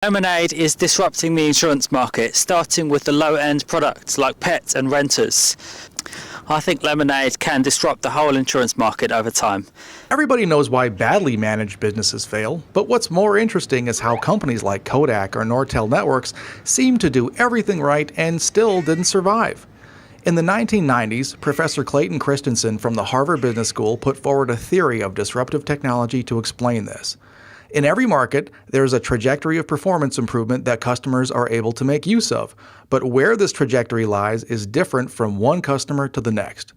Lemonade is disrupting the insurance market, starting with the low-end products like pets and renters. I think Lemonade can disrupt the whole insurance market over time. Everybody knows why badly managed businesses fail, but what's more interesting is how companies like Kodak or Nortel Networks seem to do everything right and still didn't survive. In the 1990s, Professor Clayton Christensen from the Harvard Business School put forward a theory of disruptive technology to explain this. In every market, there's a trajectory of performance improvement that customers are able to make use of, but where this trajectory lies is different from one customer to the next.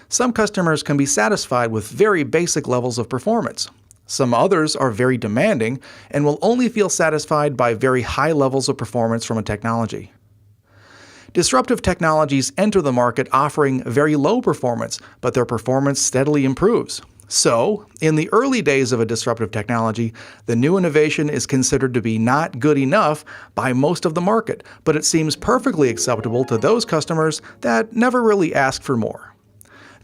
Some customers can be satisfied with very basic levels of performance. Some others are very demanding and will only feel satisfied by very high levels of performance from a technology. Disruptive technologies enter the market offering very low performance, but their performance steadily improves. So, in the early days of a disruptive technology, the new innovation is considered to be not good enough by most of the market, but it seems perfectly acceptable to those customers that never really ask for more.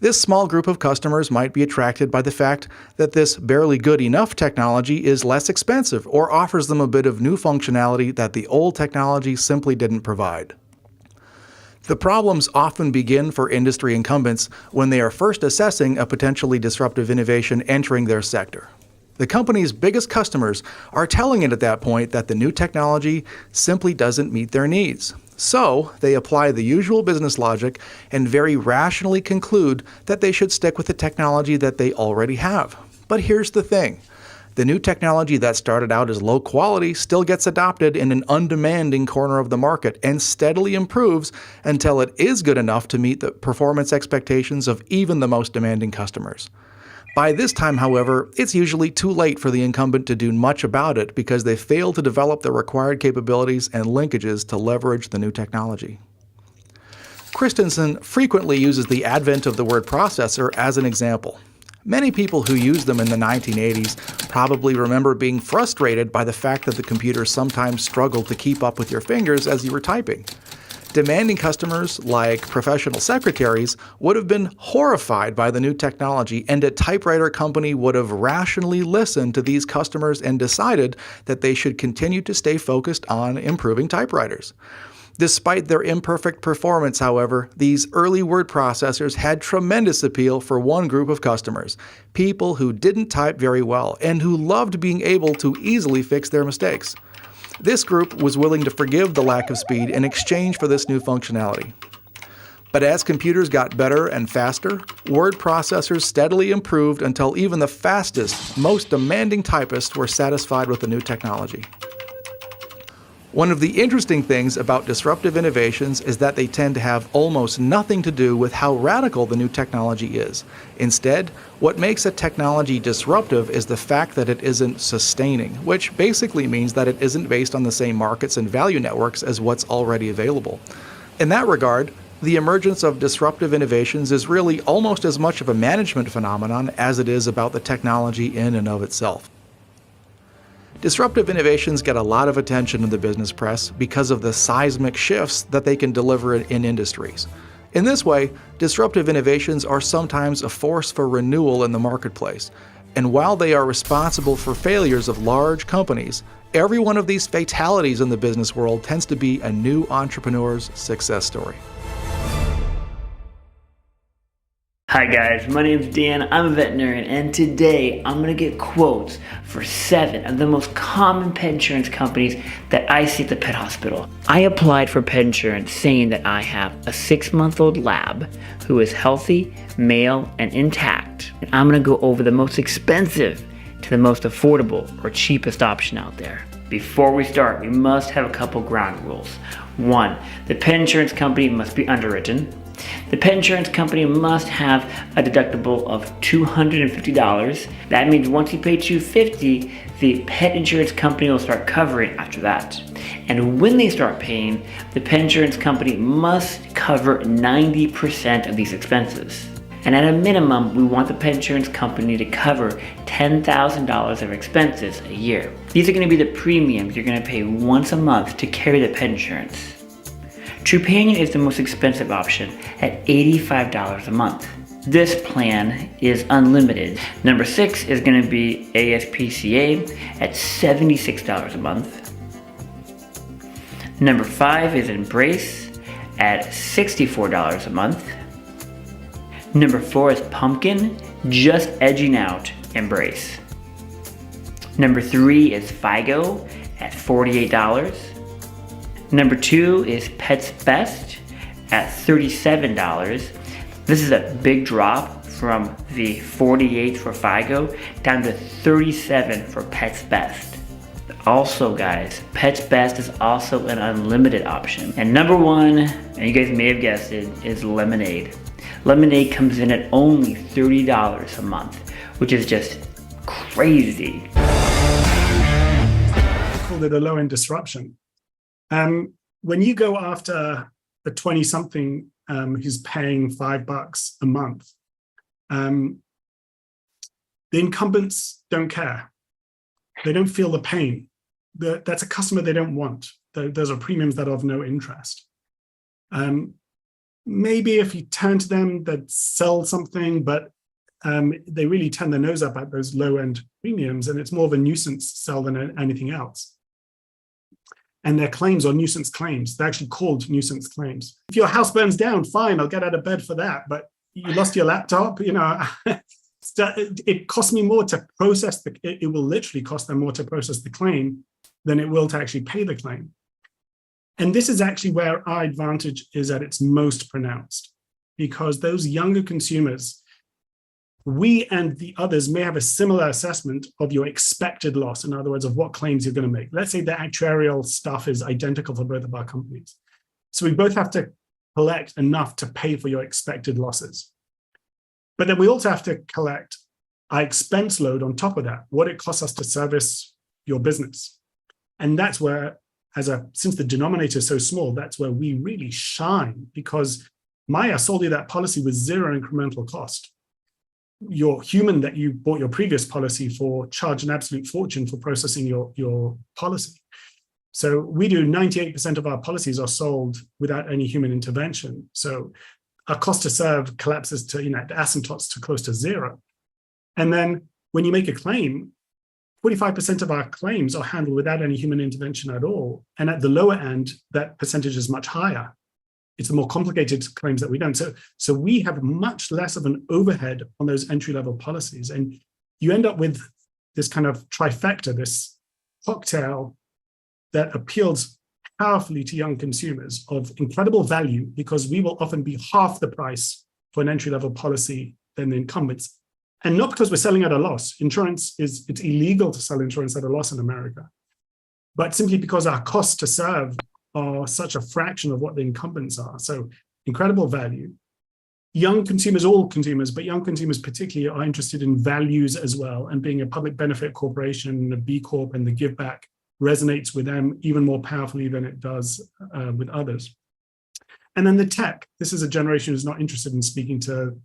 This small group of customers might be attracted by the fact that this barely good enough technology is less expensive or offers them a bit of new functionality that the old technology simply didn't provide. The problems often begin for industry incumbents when they are first assessing a potentially disruptive innovation entering their sector. The company's biggest customers are telling it at that point that the new technology simply doesn't meet their needs. So, they apply the usual business logic and very rationally conclude that they should stick with the technology that they already have. But here's the thing. The new technology that started out as low quality still gets adopted in an undemanding corner of the market and steadily improves until it is good enough to meet the performance expectations of even the most demanding customers. By this time, however, it's usually too late for the incumbent to do much about it because they fail to develop the required capabilities and linkages to leverage the new technology. Christensen frequently uses the advent of the word processor as an example. Many people who used them in the 1980s probably remember being frustrated by the fact that the computer sometimes struggled to keep up with your fingers as you were typing. Demanding customers, like professional secretaries, would have been horrified by the new technology, and a typewriter company would have rationally listened to these customers and decided that they should continue to stay focused on improving typewriters. Despite their imperfect performance, however, these early word processors had tremendous appeal for one group of customers, people who didn't type very well and who loved being able to easily fix their mistakes. This group was willing to forgive the lack of speed in exchange for this new functionality. But as computers got better and faster, word processors steadily improved until even the fastest, most demanding typists were satisfied with the new technology. One of the interesting things about disruptive innovations is that they tend to have almost nothing to do with how radical the new technology is. Instead, what makes a technology disruptive is the fact that it isn't sustaining, which basically means that it isn't based on the same markets and value networks as what's already available. In that regard, the emergence of disruptive innovations is really almost as much of a management phenomenon as it is about the technology in and of itself. Disruptive innovations get a lot of attention in the business press because of the seismic shifts that they can deliver in industries. In this way, disruptive innovations are sometimes a force for renewal in the marketplace. And while they are responsible for failures of large companies, every one of these fatalities in the business world tends to be a new entrepreneur's success story. Hi guys, my name's Dan, I'm a veterinarian, and today I'm going to get quotes for 7 of the most common pet insurance companies that I see at the pet hospital. I applied for pet insurance saying that I have a 6-month-old lab who is healthy, male, and intact. And I'm going to go over the most expensive to the most affordable or cheapest option out there. Before we start, we must have a couple ground rules. 1. The pet insurance company must be underwritten. The pet insurance company must have a deductible of $250. That means once you pay $250, the pet insurance company will start covering after that. And when they start paying, the pet insurance company must cover 90% of these expenses. And at a minimum, we want the pet insurance company to cover $10,000 of expenses a year. These are going to be the premiums you're going to pay once a month to carry the pet insurance. Trupanion is the most expensive option at $85 a month. This plan is unlimited. Number 6 is going to be ASPCA at $76 a month. Number 5 is Embrace at $64 a month. Number 4 is Pumpkin, just edging out Embrace. Number 3 is Figo at $48. Number 2 is Pets Best at $37. This is a big drop from the 48 for Figo down to 37 for Pets Best. Also guys, Pets Best is also an unlimited option. And number 1, and you guys may have guessed it, is Lemonade. Lemonade comes in at only $30 a month, which is just crazy. I called it a low-end disruption. When you go after a 20-something who's paying $5 a month, the incumbents don't care. They don't feel the pain. That's a customer they don't want. Those are premiums that are of no interest. Maybe if you turn to them, they'd sell something, but they really turn their nose up at those low-end premiums, and it's more of a nuisance sell than anything else. And their claims are nuisance claims. They're actually called nuisance claims. If your house burns down, fine, I'll get out of bed for that. But you lost your laptop, it costs me more to process it will literally cost them more to process the claim than it will to actually pay the claim. And this is actually where our advantage is at its most pronounced, because those younger consumers, we and the others may have a similar assessment of your expected loss. In other words, of what claims you're going to make. Let's say the actuarial stuff is identical for both of our companies. So we both have to collect enough to pay for your expected losses. But then we also have to collect our expense load on top of that, what it costs us to service your business. And that's where, since the denominator is so small, that's where we really shine, because Maya sold you that policy with zero incremental cost. Your human that you bought your previous policy for charged an absolute fortune for processing your policy. So we do 98% of our policies are sold without any human intervention. So our cost to serve collapses to, the asymptotes to close to zero. And then when you make a claim, 45% of our claims are handled without any human intervention at all. And at the lower end, that percentage is much higher. It's the more complicated claims that we don't. So we have much less of an overhead on those entry-level policies. And you end up with this kind of trifecta, this cocktail that appeals powerfully to young consumers of incredible value, because we will often be half the price for an entry-level policy than the incumbents. And not because we're selling at a loss. It's illegal to sell insurance at a loss in America, but simply because our costs to serve are such a fraction of what the incumbents are. So incredible value. Young consumers, all consumers, but young consumers particularly, are interested in values as well. And being a public benefit corporation, a B Corp, and the give back resonates with them even more powerfully than it does with others. And then the tech. This is a generation who's not interested in speaking to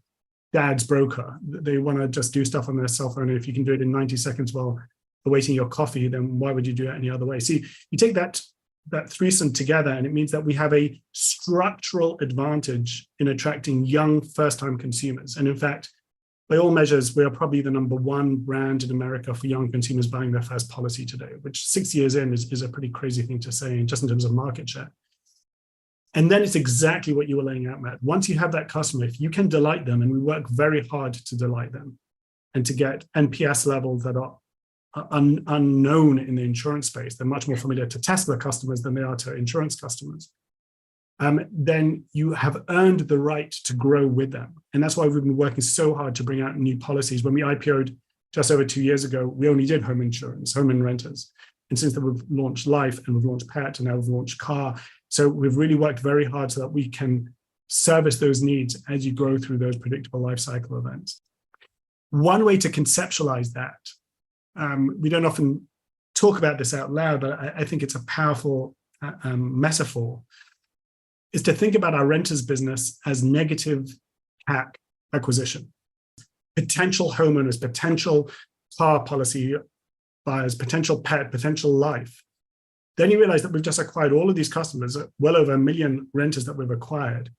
dad's broker. They want to just do stuff on their cell phone. And if you can do it in 90 seconds while awaiting your coffee, then why would you do it any other way? See, you take that threesome together, and it means that we have a structural advantage in attracting young first-time consumers. And in fact, by all measures, we are probably the number one brand in America for young consumers buying their first policy today, which 6 years in is a pretty crazy thing to say, just in terms of market share. And then it's exactly what you were laying out, Matt. Once you have that customer, if you can delight them, and we work very hard to delight them and to get NPS levels that are unknown in the insurance space, they're much more familiar to Tesla customers than they are to insurance customers, then you have earned the right to grow with them. And that's why we've been working so hard to bring out new policies. When we IPO'd just over 2 years ago, we only did home insurance, home and renters. And since then, we've launched life, and we've launched pet, and now we've launched car. So we've really worked very hard so that we can service those needs as you grow through those predictable life cycle events. One way to conceptualize that, we don't often talk about this out loud, but I think it's a powerful metaphor, is to think about our renters business as negative CAC acquisition. Potential homeowners, potential car policy buyers, potential pet, potential life. Then you realize that we've just acquired all of these customers, well over 1 million renters that we've acquired,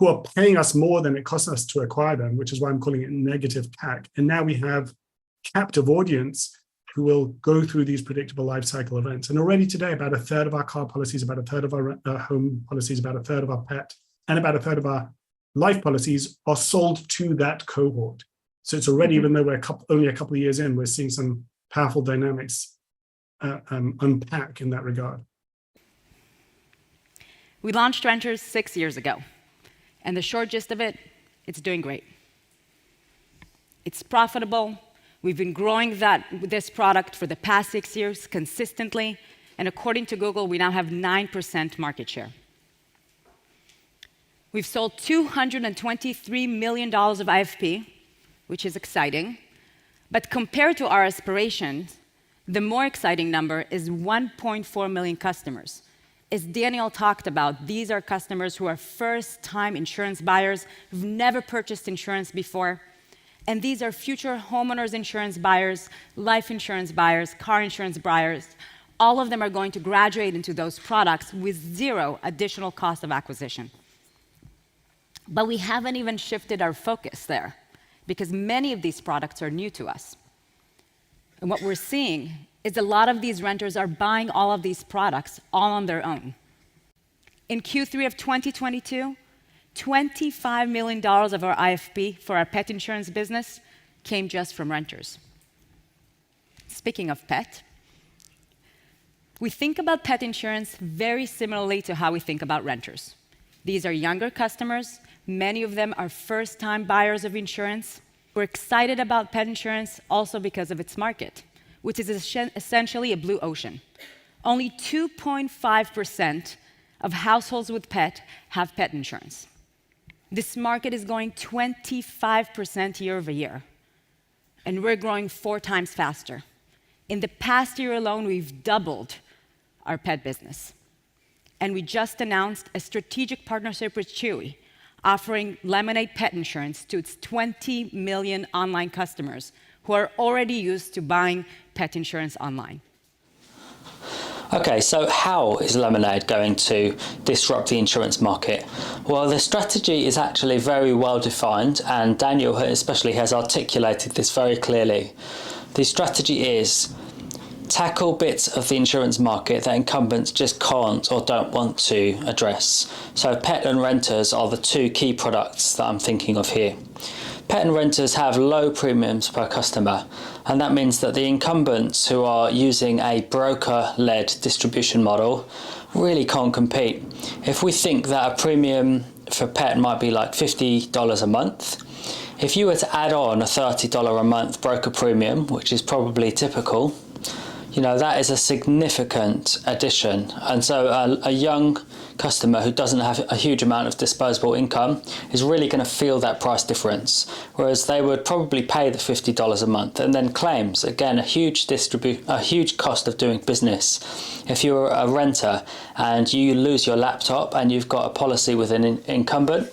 who are paying us more than it costs us to acquire them, which is why I'm calling it negative CAC. And now we have captive audience who will go through these predictable life cycle events. And already today, about a third of our car policies, about a third of our home policies, about a third of our pet, and about a third of our life policies are sold to that cohort. So it's already, even though we're only a couple of years in, we're seeing some powerful dynamics unpack in that regard. We launched Renters 6 years ago, and the short gist of it, it's doing great. It's profitable. We've been growing this product for the past 6 years consistently, and according to Google, we now have 9% market share. We've sold $223 million of IFP, which is exciting, but compared to our aspirations, the more exciting number is 1.4 million customers. As Daniel talked about, these are customers who are first-time insurance buyers, who've never purchased insurance before, and these are future homeowners insurance buyers, life insurance buyers, car insurance buyers. All of them are going to graduate into those products with zero additional cost of acquisition. But we haven't even shifted our focus there, because many of these products are new to us. And what we're seeing is a lot of these renters are buying all of these products all on their own. In Q3 of 2022, $25 million of our IFP for our pet insurance business came just from renters. Speaking of pet, we think about pet insurance very similarly to how we think about renters. These are younger customers. Many of them are first-time buyers of insurance. We're excited about pet insurance also because of its market, which is essentially a blue ocean. Only 2.5% of households with pet have pet insurance. This market is growing 25% year over year, and we're growing 4 times faster. In the past year alone, we've doubled our pet business. And we just announced a strategic partnership with Chewy, offering Lemonade pet insurance to its 20 million online customers who are already used to buying pet insurance online. Okay, so how is Lemonade going to disrupt the insurance market? Well, the strategy is actually very well defined, and Daniel especially has articulated this very clearly. The strategy is tackle bits of the insurance market that incumbents just can't or don't want to address. So pet and renters are the 2 key products that I'm thinking of here. Pet and renters have low premiums per customer, and that means that the incumbents who are using a broker-led distribution model really can't compete. If we think that a premium for pet might be like $50 a month, if you were to add on a $30 a month broker premium, which is probably typical, that is a significant addition. And so a young customer who doesn't have a huge amount of disposable income is really going to feel that price difference, whereas they would probably pay the $50 a month. And then claims, again, a huge cost of doing business. If you're a renter and you lose your laptop and you've got a policy with an incumbent,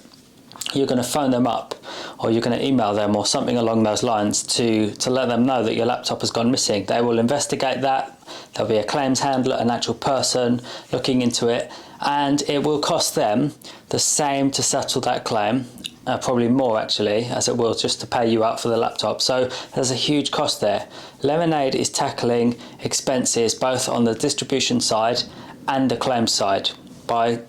you're going to phone them up, or you're going to email them or something along those lines to let them know that your laptop has gone missing. They will investigate that. There'll be a claims handler, an actual person looking into it, and it will cost them the same to settle that claim, probably more actually, as it will just to pay you out for the laptop. So there's a huge cost there. Lemonade is tackling expenses both on the distribution side and the claims side by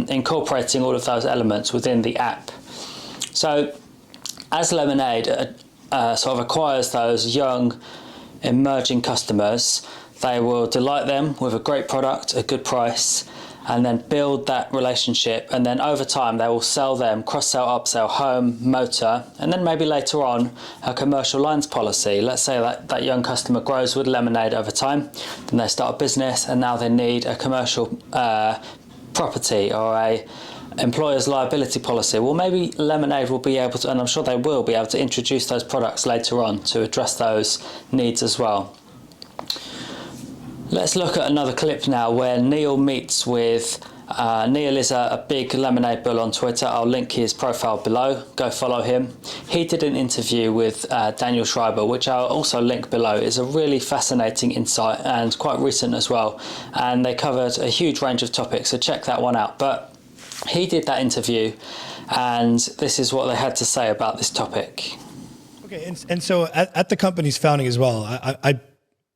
incorporating all of those elements within the app. So as Lemonade sort of acquires those young emerging customers, they will delight them with a great product, a good price, and then build that relationship, and then over time they will sell them, cross-sell, upsell, home, motor, and then maybe later on a commercial lines policy. Let's say that young customer grows with Lemonade over time, then they start a business and now they need a commercial property or a employer's liability policy. Well, maybe Lemonade will be able to, and I'm sure they will be able to introduce those products later on to address those needs as well. Let's look at another clip now where Neil meets with, Neil is a big Lemonade bull on Twitter. I'll link his profile below. Go follow him. He did an interview with Daniel Schreiber, which I'll also link below. It's a really fascinating insight and quite recent as well. And they covered a huge range of topics, so check that one out. But he did that interview, and this is what they had to say about this topic. Okay, and so at the company's founding as well,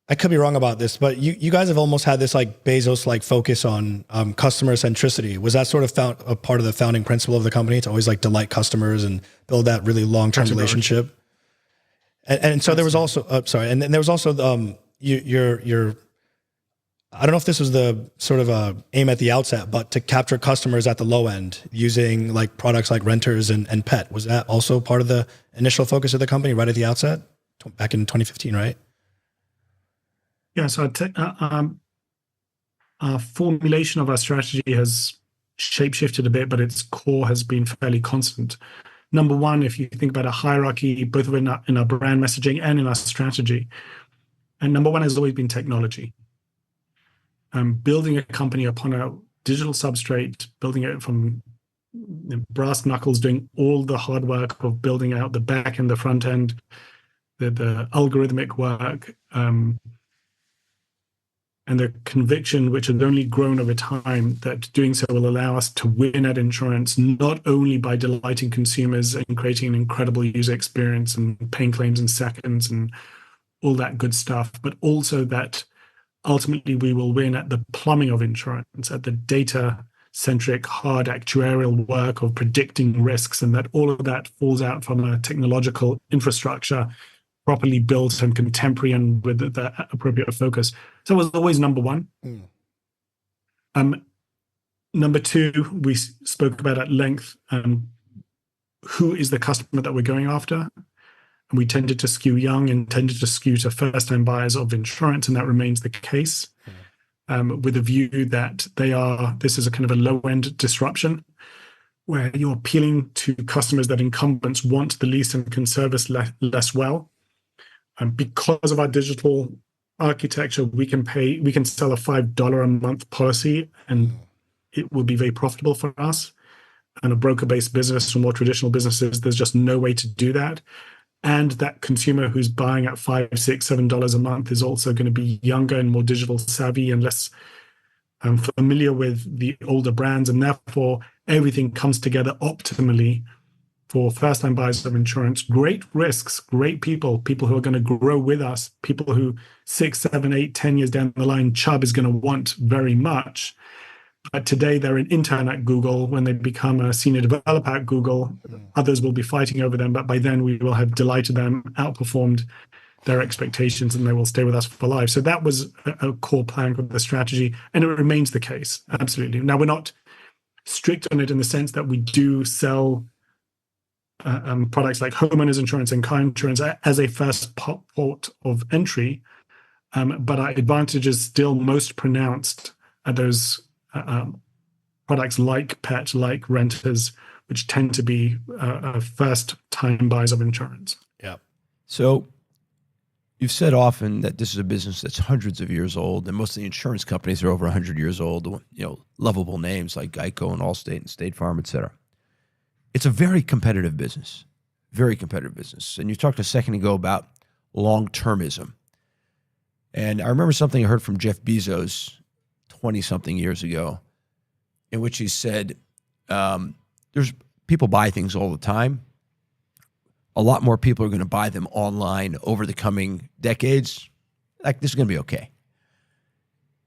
I could be wrong about this, but you guys have almost had this like Bezos like focus on customer centricity. Was that sort of a part of the founding principle of the company to always like delight customers and build that really long-term relationship? And so there was also and then there was also your I don't know if this was the sort of aim at the outset, but to capture customers at the low end using like products like renters and pet. Was that also part of the initial focus of the company right at the outset back in 2015, right? Yeah, so our formulation of our strategy has shape-shifted a bit, but its core has been fairly constant. Number one, if you think about a hierarchy, both in our brand messaging and in our strategy, and number one has always been technology. Building a company upon a digital substrate, building it from brass knuckles, doing all the hard work of building out the back and the front end, the algorithmic work, and the conviction, which has only grown over time, that doing so will allow us to win at insurance, not only by delighting consumers and creating an incredible user experience and paying claims in seconds and all that good stuff, but also that ultimately we will win at the plumbing of insurance, at the data-centric, hard actuarial work of predicting risks, and that all of that falls out from a technological infrastructure properly built and contemporary and with the appropriate focus. So it was always number one. Number two, we spoke about at length, who is the customer that we're going after? And we tended to skew young and tended to skew to first-time buyers of insurance, and that remains the case, with a view that this is a kind of a low-end disruption where you're appealing to customers that incumbents want the least and can service less well. Because of our digital architecture, we can sell a $5 a month policy, and it will be very profitable for us. And a broker-based business or more traditional businesses, there's just no way to do that. And that consumer who's buying at $5, $6, $7 a month is also going to be younger and more digital savvy and less familiar with the older brands, and therefore everything comes together optimally for first-time buyers of insurance. Great risks, great people who are going to grow with us, people who 6, 7, 8, 10 years down the line, Chubb is going to want very much. But today they're an intern at Google. When they become a senior developer at Google, others will be fighting over them. But by then we will have delighted them, outperformed their expectations, and they will stay with us for life. So that was a core plank of the strategy, and it remains the case. Absolutely. Now, we're not strict on it in the sense that we do sell products like homeowners insurance and car insurance as a first port of entry, but our advantage is still most pronounced at those products like pet, like renters, which tend to be first-time buyers of insurance. Yeah. So you've said often that this is a business that's hundreds of years old, and most of the insurance companies are over 100 years old. You know, lovable names like GEICO and Allstate and State Farm, et cetera. It's a very competitive business, very competitive business. And you talked a second ago about long-termism. And I remember something I heard from Jeff Bezos 20-something years ago, in which he said, there's people buy things all the time. A lot more people are going to buy them online over the coming decades. Like, this is going to be okay.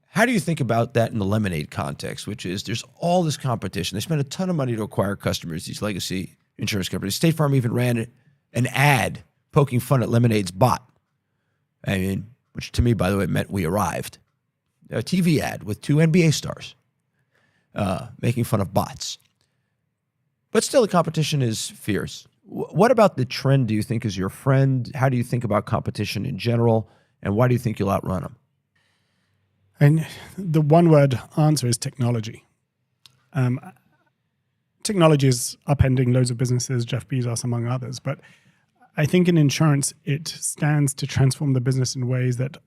How do you think about that in the Lemonade context, which is there's all this competition. They spend a ton of money to acquire customers, these legacy insurance companies. State Farm even ran an ad poking fun at Lemonade's bot. I mean, which to me, by the way, meant we arrived. A TV ad with 2 NBA stars making fun of bots. But still, the competition is fierce. What about the trend do you think is your friend? How do you think about competition in general? And why do you think you'll outrun them? And the one-word answer is technology. Technology is upending loads of businesses, Jeff Bezos among others. But I think in insurance, it stands to transform the business in ways that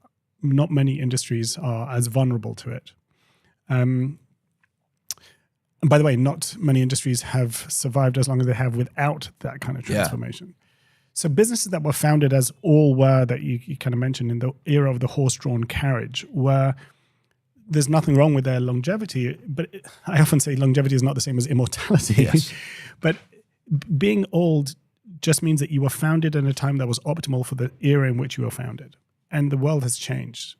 not many industries are as vulnerable to it. And by the way, not many industries have survived as long as they have without that kind of transformation. Yeah. So businesses that were founded as all were, that you kind of mentioned in the era of the horse-drawn carriage, where there's nothing wrong with their longevity, but I often say longevity is not the same as immortality. Yes. But being old just means that you were founded in a time that was optimal for the era in which you were founded. and the world has changed.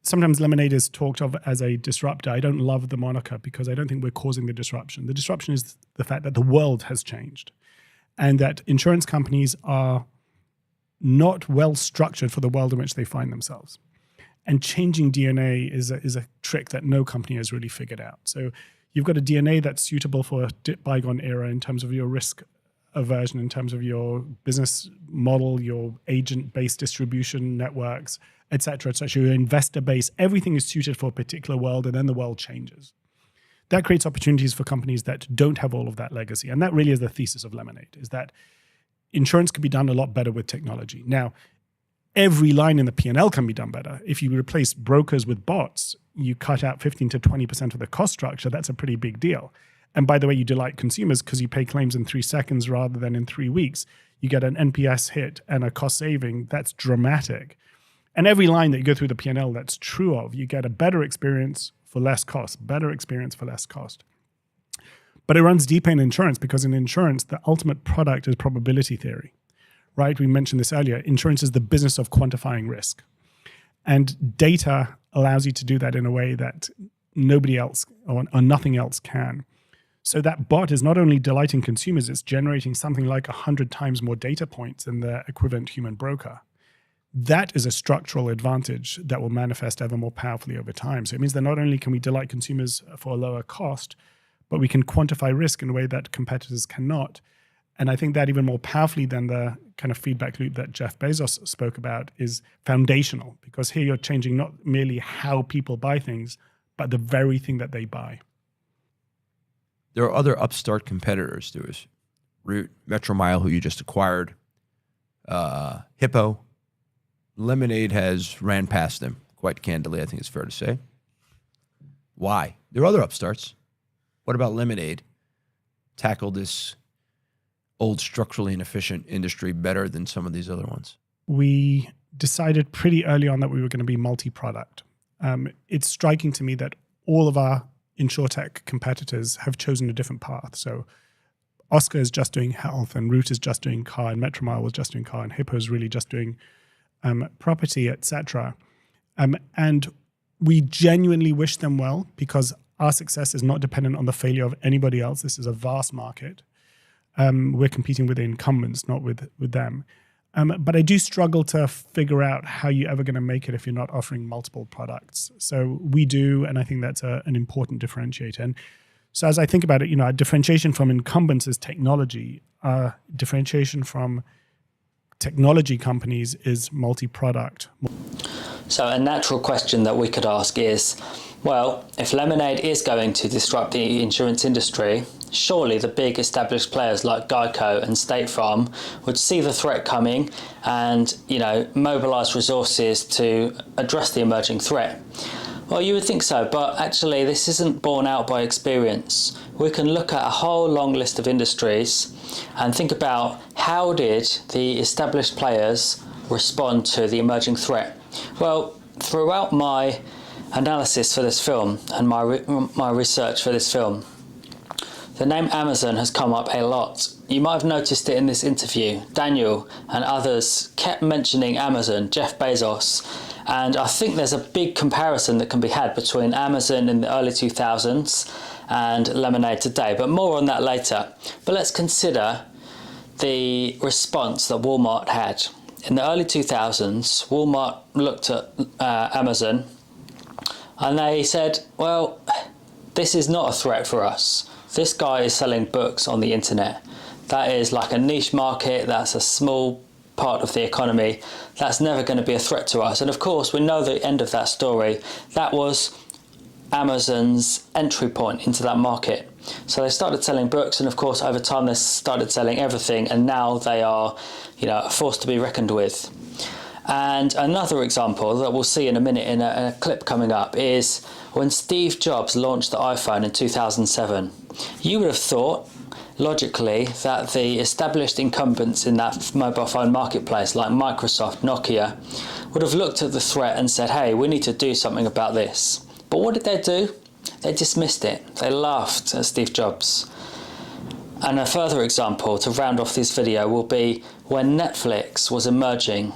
Sometimes Lemonade is talked of as a disruptor. I don't love the moniker because I don't think we're causing the disruption. The disruption is the fact that the world has changed and that insurance companies are not well structured for the world in which they find themselves. And changing DNA is a trick that no company has really figured out. So you've got a DNA that's suitable for a bygone era in terms of your risk aversion, in terms of your business model, your agent-based distribution networks, et cetera, your investor base. Everything is suited for a particular world, and then the world changes. That creates opportunities for companies that don't have all of that legacy. And that really is the thesis of Lemonade, is that insurance can be done a lot better with technology. Now, every line in the P&L can be done better. If you replace brokers with bots, you cut out 15 to 20% of the cost structure. That's a pretty big deal. And by the way, you delight consumers because you pay claims in 3 seconds rather than in 3 weeks. You get an NPS hit and a cost saving. That's dramatic. And every line that you go through the P&L that's true of, you get a better experience for less cost, better experience for less cost. But it runs deeper in insurance because in insurance, the ultimate product is probability theory, right? We mentioned this earlier. Insurance is the business of quantifying risk. And data allows you to do that in a way that nobody else or nothing else can. So that bot is not only delighting consumers, it's generating something like 100 times more data points than the equivalent human broker. That is a structural advantage that will manifest ever more powerfully over time. So it means that not only can we delight consumers for a lower cost, but we can quantify risk in a way that competitors cannot. And I think that even more powerfully than the kind of feedback loop that Jeff Bezos spoke about is foundational, because here you're changing not merely how people buy things, but the very thing that they buy. There are other upstart competitors. There was Root, Metromile, who you just acquired, Hippo. Lemonade has ran past them, quite candidly, I think it's fair to say. Why? There are other upstarts. What about Lemonade? Tackle this old structurally inefficient industry better than some of these other ones? We decided pretty early on that we were going to be multi-product. It's striking to me that all of our insurtech competitors have chosen a different path. So Oscar is just doing health, and Root is just doing car, and Metromile was just doing car, and Hippo is really just doing property, etc. And we genuinely wish them well because our success is not dependent on the failure of anybody else. This is a vast market. We're competing with the incumbents, not with them. But I do struggle to figure out how you're ever going to make it if you're not offering multiple products. So we do, and I think that's an important differentiator. And so as I think about it, our differentiation from incumbents is technology. Our differentiation from technology companies is multi-product. So a natural question that we could ask is, well, if Lemonade is going to disrupt the insurance industry, surely the big established players like GEICO and State Farm would see the threat coming and, mobilize resources to address the emerging threat. Well, you would think so, but actually this isn't borne out by experience. We can look at a whole long list of industries and think about how did the established players respond to the emerging threat. Well, throughout my analysis for this film and my research for this film, the name Amazon has come up a lot. You might have noticed it in this interview. Daniel and others kept mentioning Amazon, Jeff Bezos, and I think there's a big comparison that can be had between Amazon in the early 2000s and Lemonade today, but more on that later. But let's consider the response that Walmart had. In the early 2000s, Walmart looked at Amazon and they said, well, this is not a threat for us. This guy is selling books on the internet. That is like a niche market. That's a small part of the economy. That's never going to be a threat to us. And of course, we know the end of that story. That was Amazon's entry point into that market. So they started selling books, and of course, over time, they started selling everything, and now they are, a force to be reckoned with. And another example that we'll see in a minute in a clip coming up is when Steve Jobs launched the iPhone in 2007. You would have thought, logically, that the established incumbents in that mobile phone marketplace, like Microsoft, Nokia, would have looked at the threat and said, hey, we need to do something about this. But what did they do? They dismissed it. They laughed at Steve Jobs. And a further example to round off this video will be when Netflix was emerging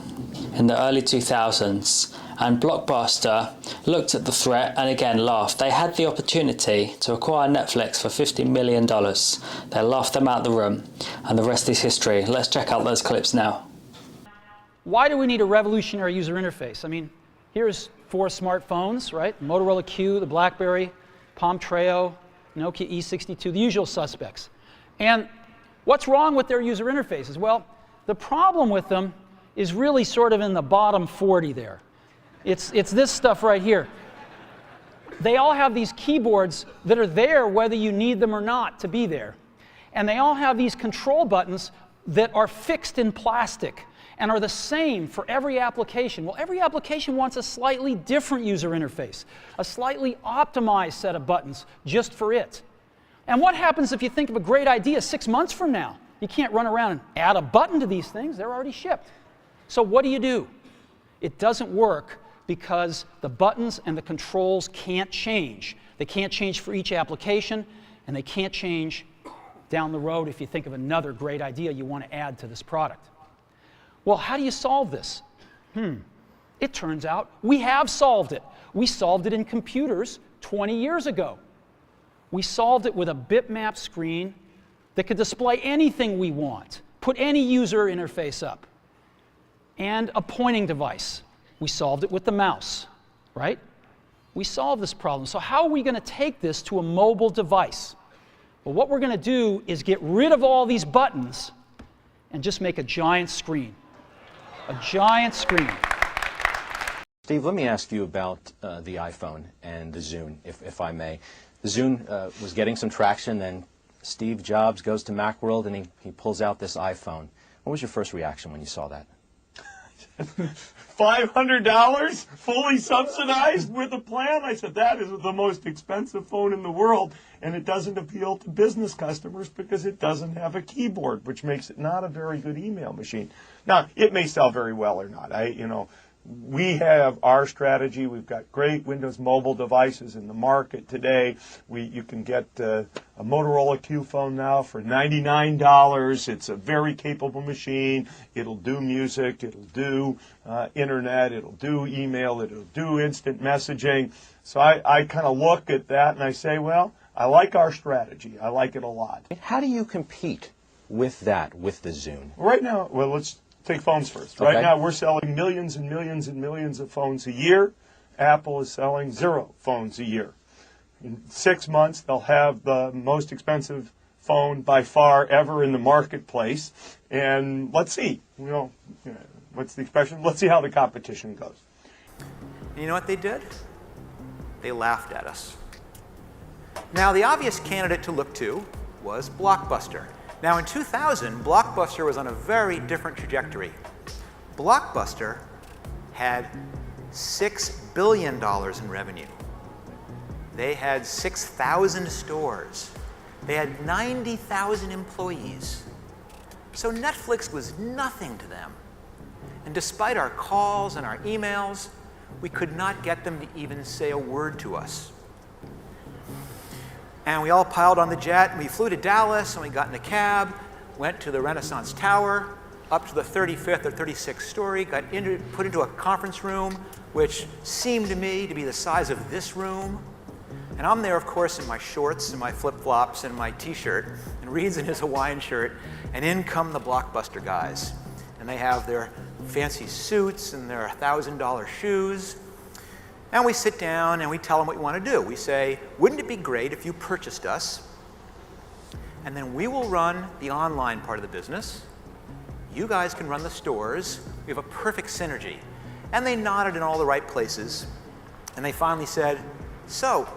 in the early 2000s and Blockbuster looked at the threat and again laughed. They had the opportunity to acquire Netflix for $50 million. They laughed them out the room, and the rest is history. Let's check out those clips now. Why do we need a revolutionary user interface? I mean, here's 4 smartphones, right? Motorola Q, the BlackBerry, Palm Treo, Nokia E62, the usual suspects. And what's wrong with their user interfaces? Well, the problem with them is really sort of in the bottom 40 there. It's this stuff right here. They all have these keyboards that are there whether you need them or not to be there. And they all have these control buttons that are fixed in plastic and are the same for every application. Well, every application wants a slightly different user interface, a slightly optimized set of buttons just for it. And what happens if you think of a great idea 6 months from now? You can't run around and add a button to these things. They're already shipped. So what do? It doesn't work because the buttons and the controls can't change. They can't change for each application, and they can't change down the road if you think of another great idea you want to add to this product. Well, how do you solve this? It turns out we have solved it. We solved it in computers 20 years ago. We solved it with a bitmap screen that could display anything we want, put any user interface up, and a pointing device. We solved it with the mouse, right? We solved this problem. So how are we going to take this to a mobile device? Well, what we're going to do is get rid of all these buttons and just make a giant screen. A giant screen. Steve, let me ask you about the iPhone and the Zune, if I may. The Zune was getting some traction, then Steve Jobs goes to Macworld and he pulls out this iPhone. What was your first reaction when you saw that? $500 fully subsidized with a plan? I said, that is the most expensive phone in the world, and it doesn't appeal to business customers because it doesn't have a keyboard, which makes it not a very good email machine. Now, it may sell very well or not. We have our strategy. We've got great Windows mobile devices in the market today. You can get a Motorola Q phone now for $99. It's a very capable machine. It'll do music. It'll do internet. It'll do email. It'll do instant messaging. So I kind of look at that and I say, well, I like our strategy. I like it a lot. How do you compete with that, with the Zune? Right now, well, let's take phones first. Okay. Right now, we're selling millions and millions and millions of phones a year. Apple is selling 0 phones a year. In 6 months, they'll have the most expensive phone by far ever in the marketplace. And let's see, what's the expression? Let's see how the competition goes. And you know what they did? They laughed at us. Now, the obvious candidate to look to was Blockbuster. Now, in 2000, Blockbuster was on a very different trajectory. Blockbuster had $6 billion in revenue. They had 6,000 stores. They had 90,000 employees. So Netflix was nothing to them. And despite our calls and our emails, we could not get them to even say a word to us. And we all piled on the jet, and we flew to Dallas, and we got in a cab, went to the Renaissance Tower, up to the 35th or 36th story, got put into a conference room, which seemed to me to be the size of this room. And I'm there, of course, in my shorts and my flip-flops and my T-shirt, and Reed's in his Hawaiian shirt, and in come the Blockbuster guys. And they have their fancy suits and their $1,000 shoes. And we sit down and we tell them what we want to do. We say, wouldn't it be great if you purchased us, and then we will run the online part of the business. You guys can run the stores. We have a perfect synergy. And they nodded in all the right places. And they finally said, so,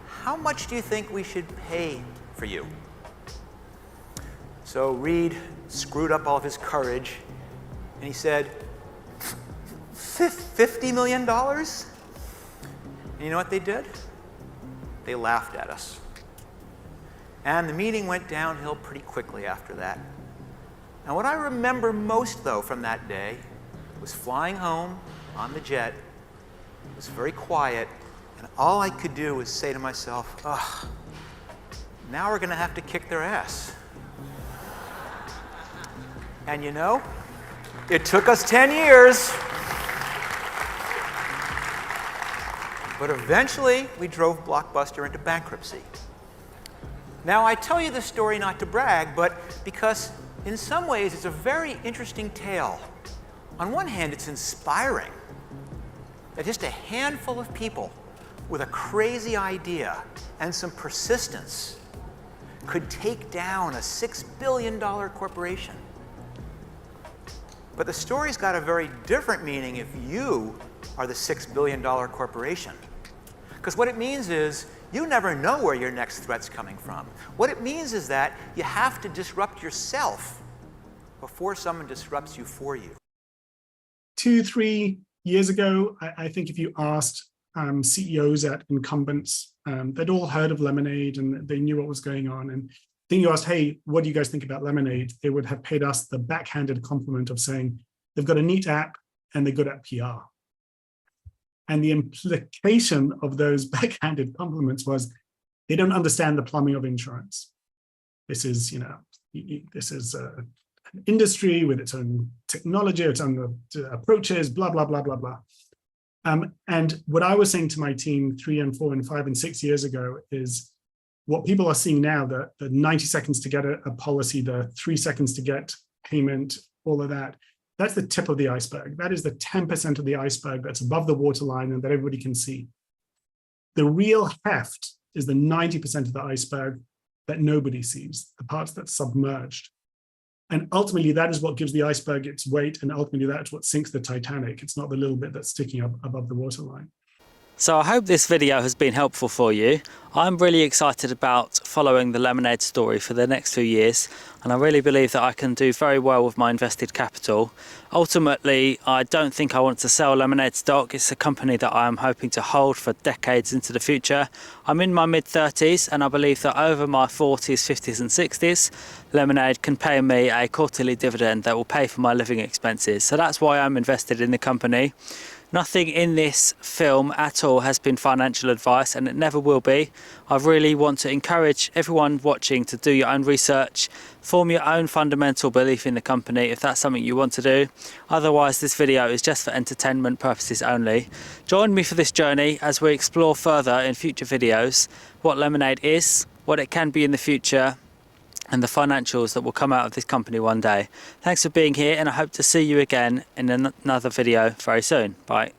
how much do you think we should pay for you? So Reed screwed up all of his courage, and he said, $50 million? And you know what they did? They laughed at us. And the meeting went downhill pretty quickly after that. And what I remember most, though, from that day was flying home on the jet. It was very quiet, and all I could do was say to myself, ugh, now we're going to have to kick their ass. And you know, it took us 10 years. But eventually, we drove Blockbuster into bankruptcy. Now, I tell you this story not to brag, but because in some ways it's a very interesting tale. On one hand, it's inspiring that just a handful of people with a crazy idea and some persistence could take down a $6 billion corporation. But the story's got a very different meaning if you are the $6 billion corporation. Because what it means is you never know where your next threat's coming from. What it means is that you have to disrupt yourself before someone disrupts you for you. 2-3 years ago, I think if you asked CEOs at incumbents, they'd all heard of Lemonade and they knew what was going on. And then you asked, hey, what do you guys think about Lemonade? They would have paid us the backhanded compliment of saying they've got a neat app and they're good at PR. And the implication of those backhanded compliments was they don't understand the plumbing of insurance. This is, this is an industry with its own technology, its own approaches, blah, blah, blah, blah, blah. And what I was saying to my team 3 and 4 and 5 and 6 years ago is what people are seeing now, the 90 seconds to get a policy, the 3 seconds to get payment, all of that. That's the tip of the iceberg. That is the 10% of the iceberg that's above the waterline and that everybody can see. The real heft is the 90% of the iceberg that nobody sees, the parts that's submerged. And ultimately, that is what gives the iceberg its weight, and ultimately that's what sinks the Titanic. It's not the little bit that's sticking up above the waterline. So I hope this video has been helpful for you. I'm really excited about following the Lemonade story for the next few years, and I really believe that I can do very well with my invested capital. Ultimately, I don't think I want to sell Lemonade stock. It's a company that I am hoping to hold for decades into the future. I'm in my mid-30s, and I believe that over my 40s, 50s and 60s, Lemonade can pay me a quarterly dividend that will pay for my living expenses. So that's why I'm invested in the company. Nothing in this film at all has been financial advice, and it never will be. I really want to encourage everyone watching to do your own research, form your own fundamental belief in the company if that's something you want to do. Otherwise, this video is just for entertainment purposes only. Join me for this journey as we explore further in future videos what Lemonade is, what it can be in the future, and the financials that will come out of this company one day. Thanks for being here, and I hope to see you again in another video very soon. Bye.